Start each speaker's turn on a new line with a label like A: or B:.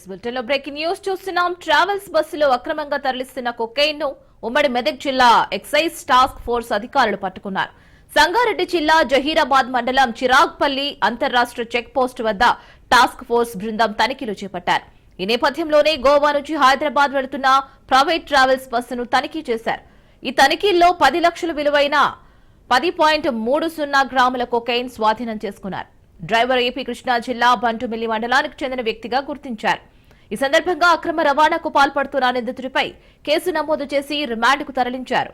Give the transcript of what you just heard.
A: బులెటిన్లో breaking news చూస్తున్నాం. Travels బస్సులో అక్రమంగా తరలిస్తున్న కొకైన్ ను ఉమ్మడి మెదక్ జిల్లా ఎక్సైజ్ టాస్క్ ఫోర్స్ అధికారులు పట్టుకున్నారు. సంగారెడ్డి జిల్లా జహీరాబాద్ మండలం చిరాగ్పల్లి అంతర్రాష్ట్ర చెక్ పోస్ట్ వద్ద టాస్క్ ఫోర్స్ బృందం తనిఖీలు చేపట్టారు. ఈ నేపథ్యంలోనే గోవా నుంచి హైదరాబాద్ వెళుతున్న ప్రైవేట్ ట్రావెల్స్ బస్సును తనిఖీ చేశారు. ఈ తనిఖీల్లో 10 లక్షల విలువైన 10.30 గ్రాముల కొకైన్ స్వాధీనం చేసుకున్నారు. డ్రైవర్ ఏపీ కృష్ణా జిల్లా బంటుమిల్లి మండలానికి చెందిన వ్యక్తిగా గుర్తించారు. ఈ సందర్భంగా అక్రమ రవాణాకు పాల్పడుతున్న నిందితుడిపై కేసు నమోదు చేసి రిమాండ్కు తరలించారు.